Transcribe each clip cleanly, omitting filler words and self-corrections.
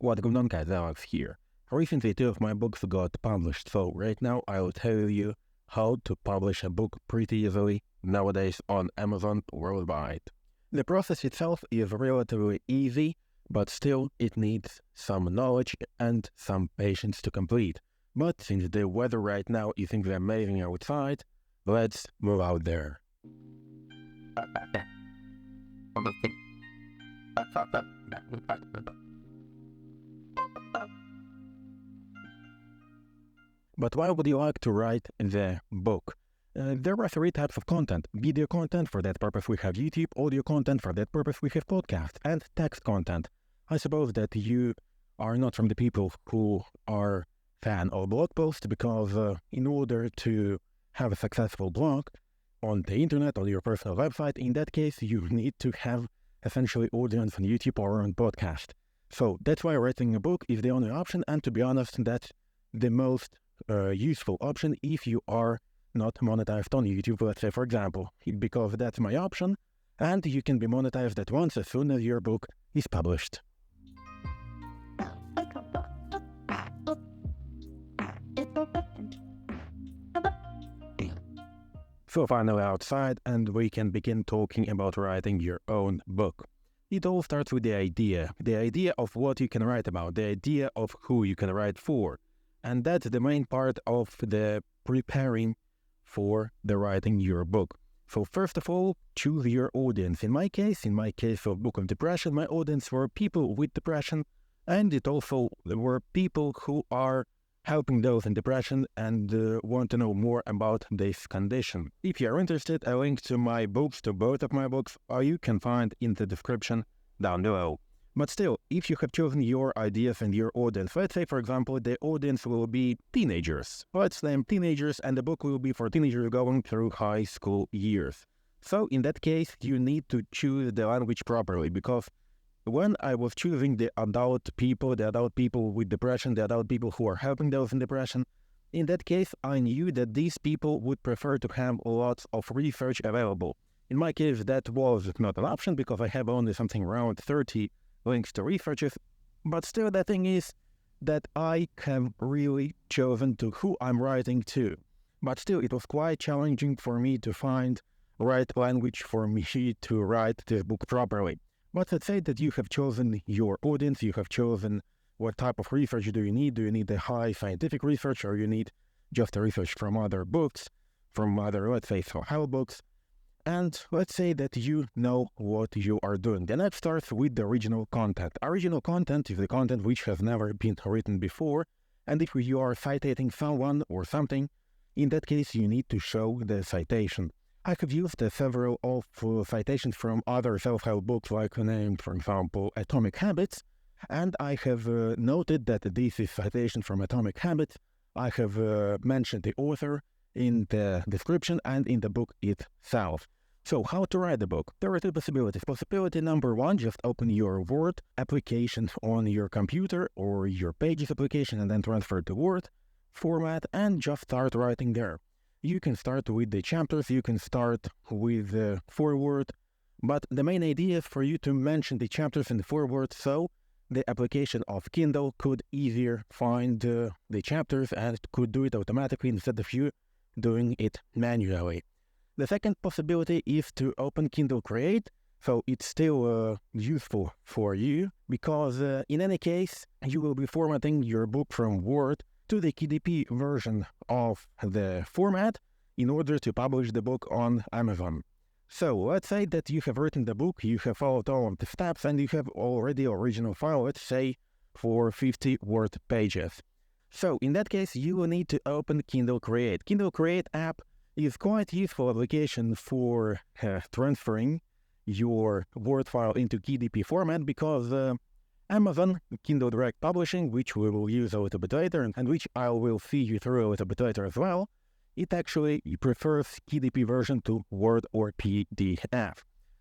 What going on, guys? Alex here. Recently, two of my books got published, so right now I will tell you how to publish a book pretty easily nowadays on Amazon worldwide. The process itself is relatively easy, but still it needs some knowledge and some patience to complete. But since the weather right now is simply amazing outside, let's move out there. But why would you like to write the book? There are three types of content. Video content, for that purpose we have YouTube. Audio content, for that purpose we have podcast. And text content. I suppose that you are not from the people who are fan of blog posts, because in order to have a successful blog on the internet, on your personal website, in that case you need to have essentially audience on YouTube or on podcast. So that's why writing a book is the only option, and to be honest, that's the most useful option if you are not monetized on YouTube, let's say, for example, because that's my option, and you can be monetized at once as soon as your book is published. So finally outside, and we can begin talking about writing your own book. It all starts with the idea of what you can write about, the idea of who you can write for. And that's the main part of the preparing for the writing your book. So first of all, choose your audience. In my case of Book of Depression, my audience were people with depression, and it also were people who are helping those in depression and want to know more about this condition. If you are interested, a link to my books, to both of my books, you can find in the description down below. But still, if you have chosen your ideas and your audience, let's say, for example, the audience will be teenagers. Let's name teenagers, and the book will be for teenagers going through high school years. So in that case, you need to choose the language properly, because when I was choosing the adult people with depression, the adult people who are helping those in depression, in that case, I knew that these people would prefer to have lots of research available. In my case, that was not an option, because I have only something around 30 links to researches, but still the thing is that I have really chosen to who I'm writing to. But still, it was quite challenging for me to find right language for me to write this book properly. But let's say that you have chosen your audience, you have chosen what type of research do you need. Do you need a high scientific research, or you need just a research from other books, from other, let's say, self-help books? And let's say that you know what you are doing. Then let's start with the original content. Original content is the content which has never been written before, and if you are citing someone or something, in that case you need to show the citation. I have used several of citations from other self-help books, like named, for example, Atomic Habits, and I have noted that this is citation from Atomic Habits. I have mentioned the author in the description and in the book itself. So how to write the book? There are two possibilities. Possibility number one, just open your Word application on your computer or your Pages application and then transfer to Word format and just start writing there. You can start with the chapters, you can start with the foreword, but the main idea is for you to mention the chapters in the foreword, so the application of Kindle could easier find the chapters and could do it automatically instead of you doing it manually. The second possibility is to open Kindle Create, so it's still useful for you, because in any case, you will be formatting your book from Word to the KDP version of the format in order to publish the book on Amazon. So let's say that you have written the book, you have followed all of the steps, and you have already original file, let's say, for 50 Word pages. So in that case, you will need to open Kindle Create. Kindle Create app is quite useful application for transferring your Word file into KDP format, because Amazon Kindle Direct Publishing, which we will use a little bit later and which I will see you through a little bit later as well, it actually prefers KDP version to Word or PDF.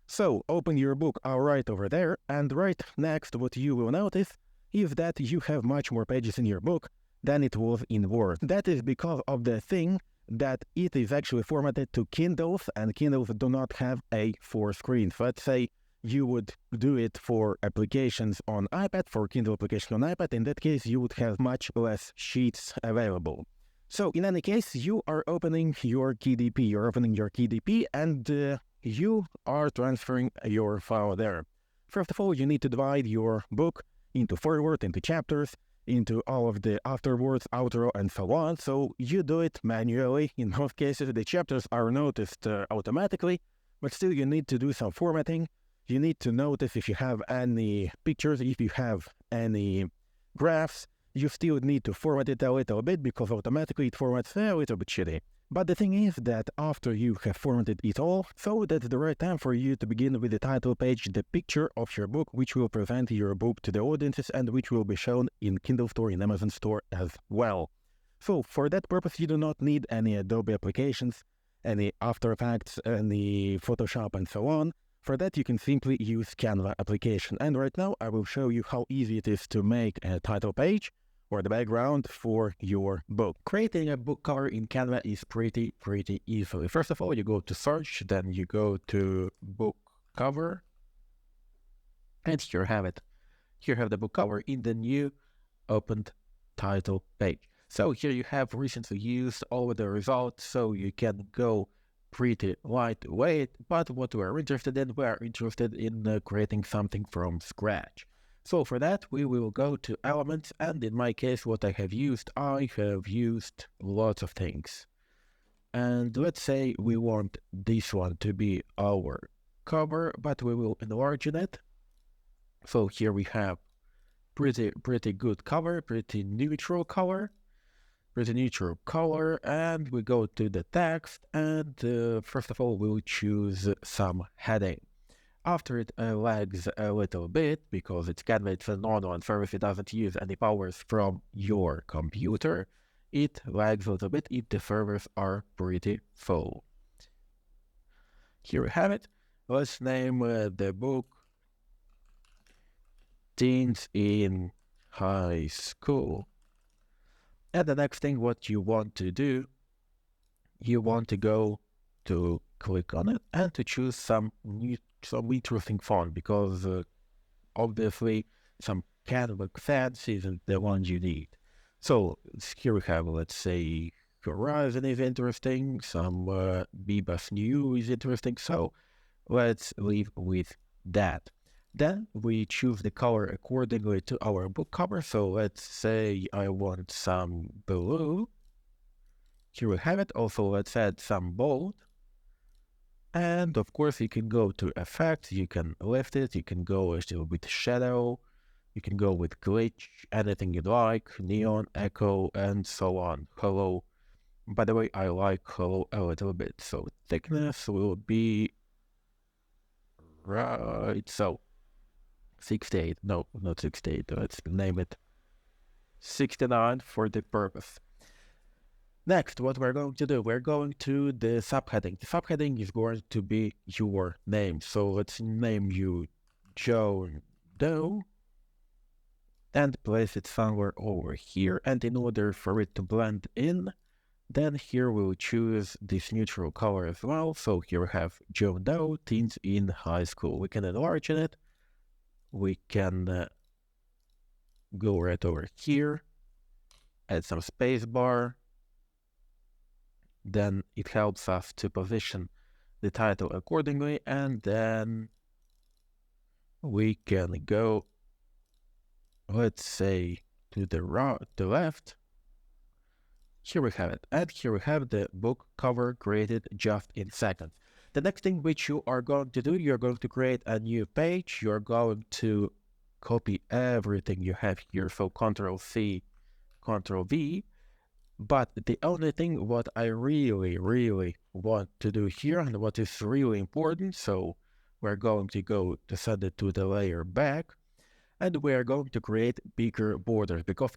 So open your book right over there, and right next what you will notice is that you have much more pages in your book than it was in Word. That is because of the thing that it is actually formatted to Kindles, and Kindles do not have A4 screens. Let's say you would do it for applications on iPad, for Kindle application on iPad. In that case, you would have much less sheets available. So in any case, you are opening your KDP, and you are transferring your file there. First of all, you need to divide your book into forward, into chapters, into all of the afterwords, outro, and so on. So you do it manually. In most cases, the chapters are noticed automatically, but still you need to do some formatting. You need to notice if you have any pictures, if you have any graphs. You still need to format it a little bit because automatically it formats a little bit shitty. But the thing is that after you have formatted it all, so that's the right time for you to begin with the title page, the picture of your book, which will present your book to the audiences and which will be shown in Kindle Store, in Amazon Store as well. So for that purpose, you do not need any Adobe applications, any After Effects, any Photoshop, and so on. For that, you can simply use Canva application. And right now, I will show you how easy it is to make a title page or the background for your book. Creating a book cover in Canva is pretty easy. First of all, you go to search, then you go to book cover, and here you have it. Here you have the book cover in the new opened title page. So here you have recently used all of the results, so you can go pretty lightweight, but what we are interested in creating something from scratch. So for that, we will go to elements, and in my case, what I have used lots of things. And let's say we want this one to be our cover, but we will enlarge it. So here we have pretty good cover, pretty neutral color, and we go to the text, and first of all, we'll choose some heading. After it lags a little bit, because it's Canva, it's an online service, it doesn't use any powers from your computer. It lags a little bit if the servers are pretty full. Here we have it. Let's name the book Teens in High School. And the next thing, what you want to do, you want to go to click on it and to choose some interesting font, because obviously some Canva font isn't the one you need. So here we have, let's say, Horizon is interesting, some Bebas New is interesting, so let's leave with that. Then we choose the color accordingly to our book cover. So let's say I want some blue. Here we have it. Also, let's add some bold. And of course, you can go to effects, you can lift it, you can go still with shadow, you can go with glitch, anything you like, neon, echo, and so on. Hello. By the way, I like hello a little bit. So thickness will be right. So 68. No, not 68. Let's name it 69 for the purpose. Next, what we're going to do, we're going to the subheading. The subheading is going to be your name. So let's name you Joe Doe and place it somewhere over here. And in order for it to blend in, then here we'll choose this neutral color as well. So here we have Joe Doe, Teens in High School. We can enlarge it. We can go right over here, add some space bar. Then it helps us to position the title accordingly, and then we can go, let's say, to the left. Here we have it, and here we have the book cover created just in seconds. The next thing which you are going to do, you're going to create a new page. You're going to copy everything you have here, so Ctrl-C, Ctrl-V. But the only thing what I really want to do here, and what is really important, so we're going to go to send it to the layer back, and we're going to create bigger borders, because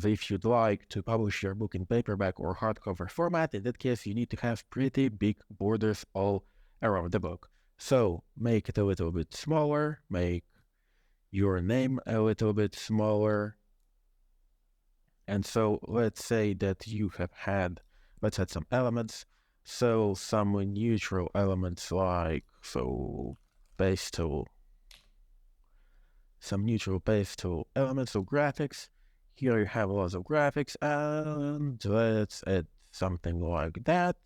if you'd like to publish your book in paperback or hardcover format, in that case you need to have pretty big borders all around the book. So make it a little bit smaller, make your name a little bit smaller. And so let's say that you have had, let's add some elements. So some neutral elements like, so paste tool, some neutral paste tool elements of graphics. Here you have lots of graphics, and let's add something like that.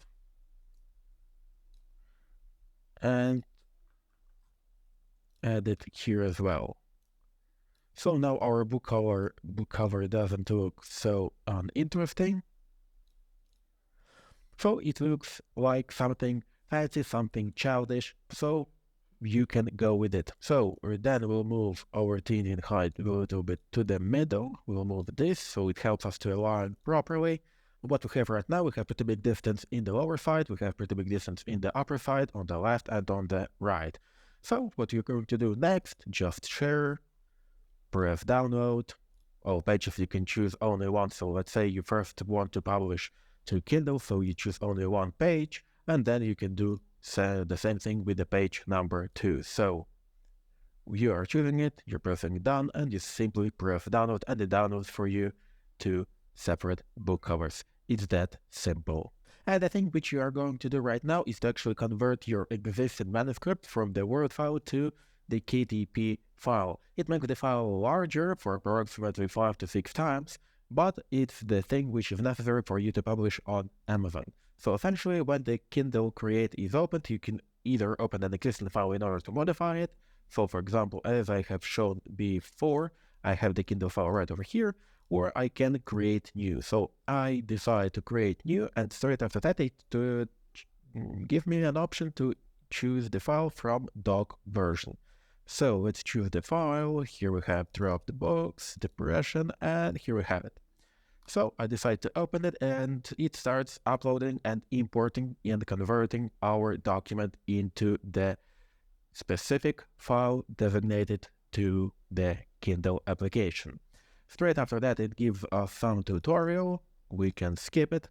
And add it here as well. So now our book cover doesn't look so uninteresting. So it looks like something fancy, something childish, so you can go with it. So then we'll move our thin height a little bit to the middle. We'll move this so it helps us to align properly. What we have right now, we have pretty big distance in the lower side, we have pretty big distance in the upper side, on the left and on the right. So what you're going to do next, just share, press download. All pages you can choose only one. So let's say you first want to publish to Kindle, so you choose only one page, and then you can do the same thing with the page number 2. So you are choosing it, you're pressing done, and you simply press download, and it downloads for you 2 separate book covers. It's that simple. And the thing which you are going to do right now is to actually convert your existing manuscript from the Word file to the KDP file. It makes the file larger for approximately 5 to 6 times, but it's the thing which is necessary for you to publish on Amazon. So essentially, when the Kindle Create is opened, you can either open an existing file in order to modify it. So for example, as I have shown before, I have the Kindle file right over here, or I can create new. So I decide to create new, and straight after that it to give me an option to choose the file from doc version. So let's choose the file. Here we have drop the box, depression, and here we have it. So I decide to open it, and it starts uploading and importing and converting our document into the specific file designated to the Kindle application. Straight after that, it gives us some tutorial. We can skip it.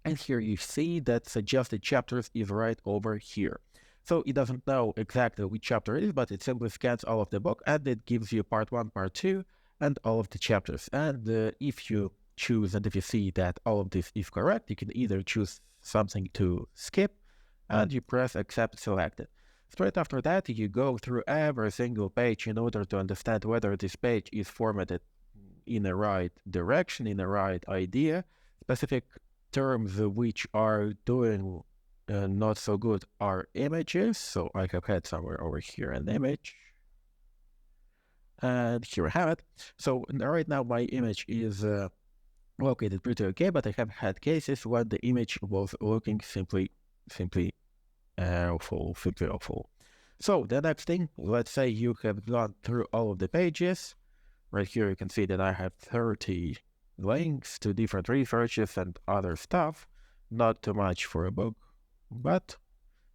And here you see that suggested chapters is right over here. So it doesn't know exactly which chapter it is, but it simply scans all of the book, and it gives you part 1, part 2, and all of the chapters. And if you choose, and if you see that all of this is correct, you can either choose something to skip, and you press accept selected. Straight after that, you go through every single page in order to understand whether this page is formatted in the right direction, in the right idea. Specific terms which are doing not so good are images. So I have had somewhere over here an image, and here I have it. So right now my image is located pretty okay, but I have had cases when the image was looking simply awful. So the next thing, let's say you have gone through all of the pages. Right here you can see that I have 30 links to different researches and other stuff. Not too much for a book, but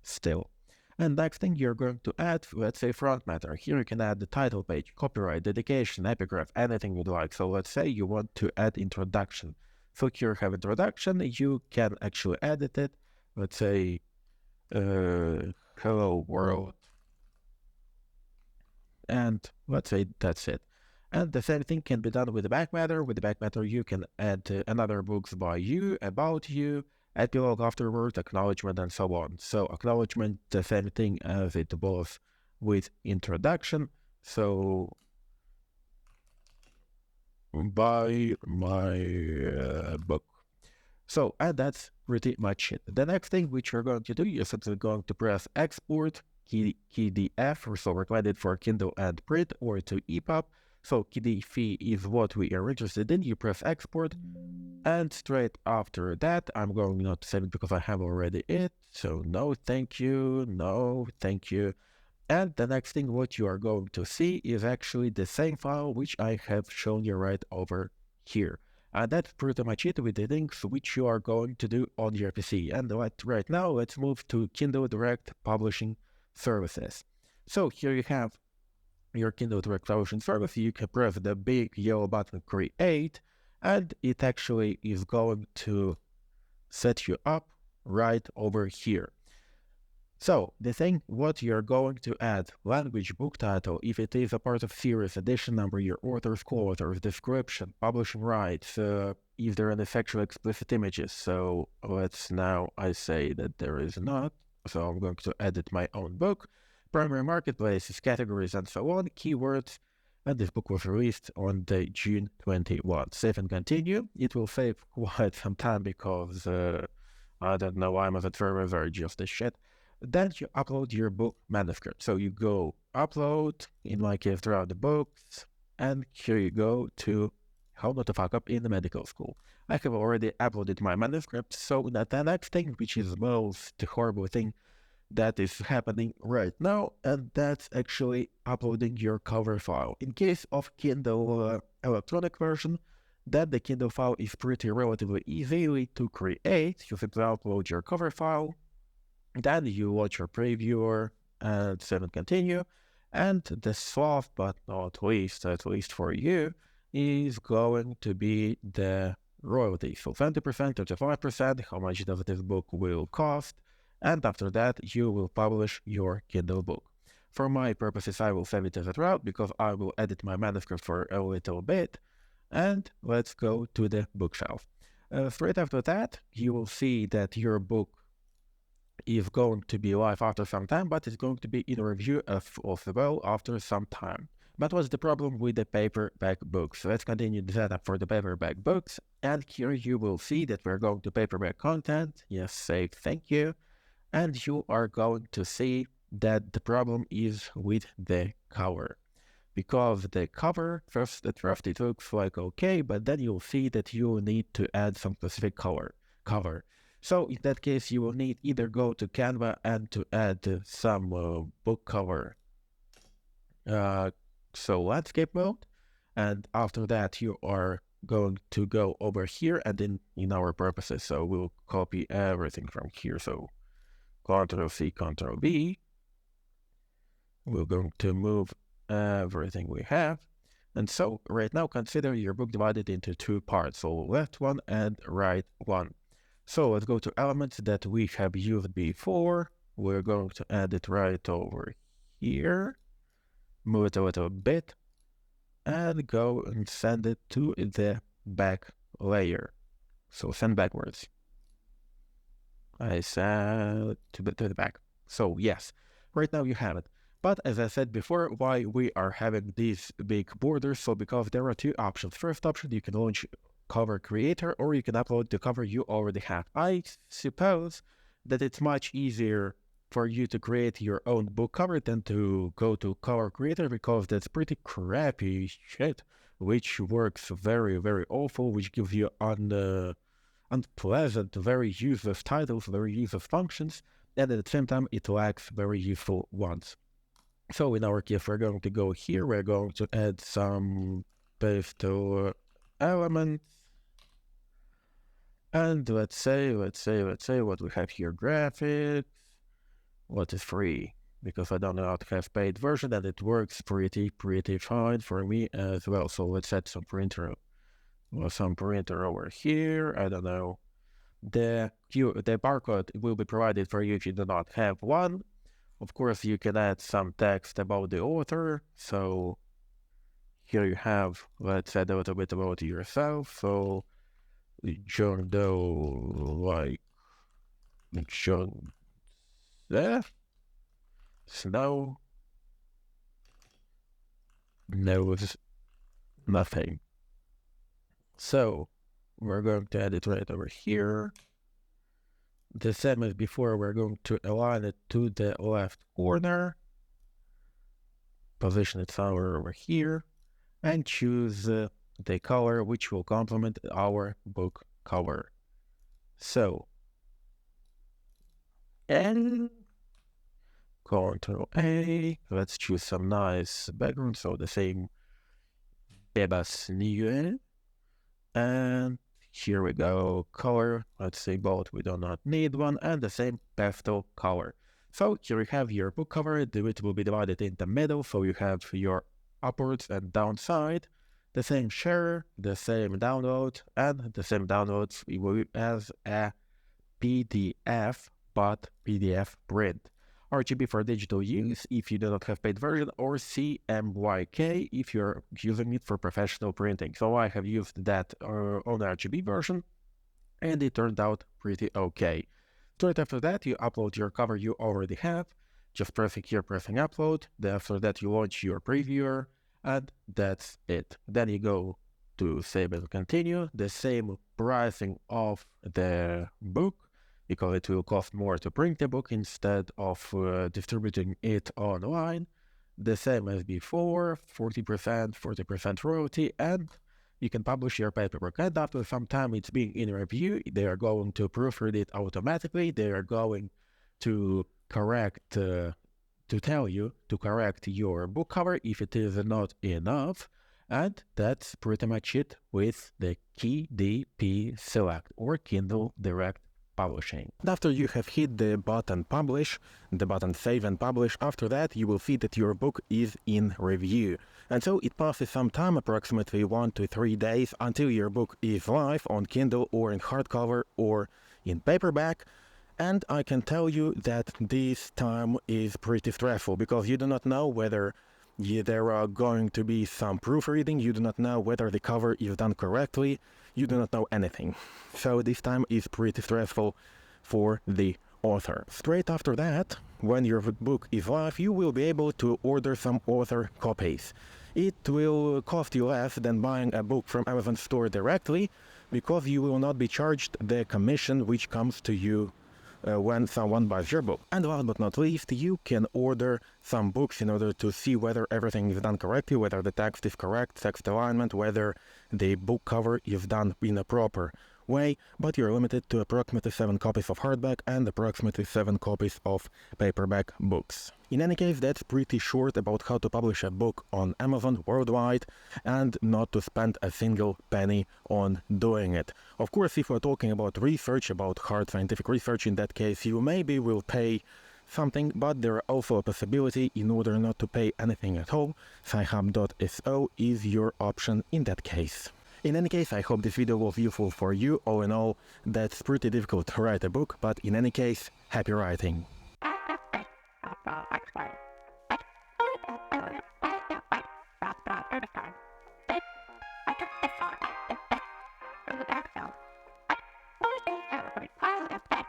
still. And next thing you're going to add, let's say front matter. Here you can add the title page, copyright, dedication, epigraph, anything you'd like. So let's say you want to add introduction. So here you have introduction, you can actually edit it. Let's say, hello world. And let's say that's it. And the same thing can be done with the back matter. With the back matter, you can add another books by you, about you, epilogue afterwards, acknowledgement, and so on. So acknowledgement, the same thing as it was with introduction. So by my book. So, and that's pretty much it. The next thing which you're going to do, you're simply going to press export KDF, so recommended for Kindle and print, or to EPUB. So KDF is what we are interested in. You press export, and straight after that, I'm going not to save it because I have already it. So no, thank you, no, thank you. And the next thing what you are going to see is actually the same file which I have shown you right over here. And that's pretty much it with the things which you are going to do on your PC. And right now, let's move to Kindle Direct Publishing Services. So here you have your Kindle Direct Publishing Service. You can press the big yellow button Create, and it actually is going to set you up right over here. So the thing what you're going to add, language, book title, if it is a part of series, edition number, your author's co-authors, description, publishing rights, if there are any sexual explicit images. So let's now, I say that there is not, so I'm going to edit my own book. primary marketplaces, categories, and so on, keywords. And this book was released on the June 21. Save and continue. It will save quite some time because I don't know, I'm as a servers are just a shit. Then you upload your book manuscript. So you go upload, in my case, throughout the books, and here you go to how not to fuck up in the medical school. I have already uploaded my manuscript, so that the next thing, which is most horrible thing that is happening right now, and that's actually uploading your cover file. In case of Kindle electronic version, that the Kindle file is pretty relatively easily to create. You simply upload your cover file, then you launch your previewer and save and continue. And the last but not least, at least for you, is going to be the royalty. So 20%, 35%, how much does this book will cost, and after that you will publish your Kindle book. For my purposes, I will save it as a route because I will edit my manuscript for a little bit, and let's go to the bookshelf. Straight after that, you will see that your book is going to be live after some time, but it's going to be in review as well after some time. But what's the problem with the paperback books? Let's continue the setup for the paperback books, and here you will see that we're going to paperback content. Yes, save, thank you. And you are going to see that the problem is with the cover. Because the cover, first at first it looks like okay, but then you'll see that you need to add some specific cover. So in that case, you will need either go to Canva and to add some book cover. So landscape mode, and after that you are going to go over here and in our purposes. So we'll copy everything from here. So Ctrl+C, Ctrl+V. We're going to move everything we have. And so right now, consider your book divided into two parts. So left one and right one. So let's go to elements that we have used before. We're going to add it right over here. Move it a little bit. And go and send it to the back layer. So send backwards. I said to the back. So yes, right now you have it. But as I said before, why we are having these big borders? So because there are two options. First option, you can launch cover creator, or you can upload the cover you already have. I suppose that it's much easier for you to create your own book cover than to go to cover creator, because that's pretty crappy shit, which works very, very awful, which gives you unpleasant, very useless titles, very useless functions, and at the same time it lacks very useful ones. So in our case, we're going to go here, we're going to add some pastel elements, and let's say what we have here, graphics, what is free, because I don't know how to have paid version, and it works pretty fine for me as well. So let's add some printer over here. I don't know. The barcode will be provided for you if you do not have one. Of course, you can add some text about the author. So here you have, let's add a little bit about yourself. So John Doe, like John Snow knows nothing. So we're going to add it right over here. The same as before, we're going to align it to the left corner, position it somewhere over here, and choose the color which will complement our book cover. So, and Ctrl+A, let's choose some nice background, so the same Bebas New, and here we go, color, let's say both, we do not need one, and the same pastel color. So here you have your book cover, which will be divided in the middle, so you have your upwards and downside, the same share, the same download, and the same downloads as a PDF, but PDF print. RGB for digital use if you do not have paid version, or CMYK if you're using it for professional printing. So I have used that on RGB version, and it turned out pretty okay. Straight after that, you upload your cover you already have, Just pressing here, pressing upload. Then after that, you launch your previewer, and that's it. Then you go to save and continue. The same pricing of the book, because it will cost more to print the book instead of distributing it online. The same as before, 40% royalty, and you can publish your paperwork. And after some time it's being in review, they are going to proofread it automatically. They are going to tell you to correct your book cover if it is not enough. And that's pretty much it with the KDP Select or Kindle Direct Publishing. And after you have hit the button publish, the button save and publish, after that you will see that your book is in review. And so it passes some time, approximately 1 to 3 days, until your book is live on Kindle or in hardcover or in paperback. And I can tell you that this time is pretty stressful, because you do not know whether there are going to be some proofreading, you do not know whether the cover is done correctly, you do not know anything. So this time is pretty stressful for the author. Straight after that, when your book is live, you will be able to order some author copies. It will cost you less than buying a book from Amazon store directly, because you will not be charged the commission which comes to you when someone buys your book. And last but not least, you can order some books in order to see whether everything is done correctly, whether the text is correct, text alignment, whether the book cover is done in a proper way, but you're limited to approximately 7 copies of hardback and approximately 7 copies of paperback books. In any case, that's pretty short about how to publish a book on Amazon worldwide and not to spend a single penny on doing it. Of course, if we're talking about research, about hard scientific research, in that case you maybe will pay something, but there are also a possibility in order not to pay anything at all. Sci-Hub.so is your option in that case. In any case, I hope this video was useful for you. All in all, that's pretty difficult to write a book, but in any case, happy writing. Thank you.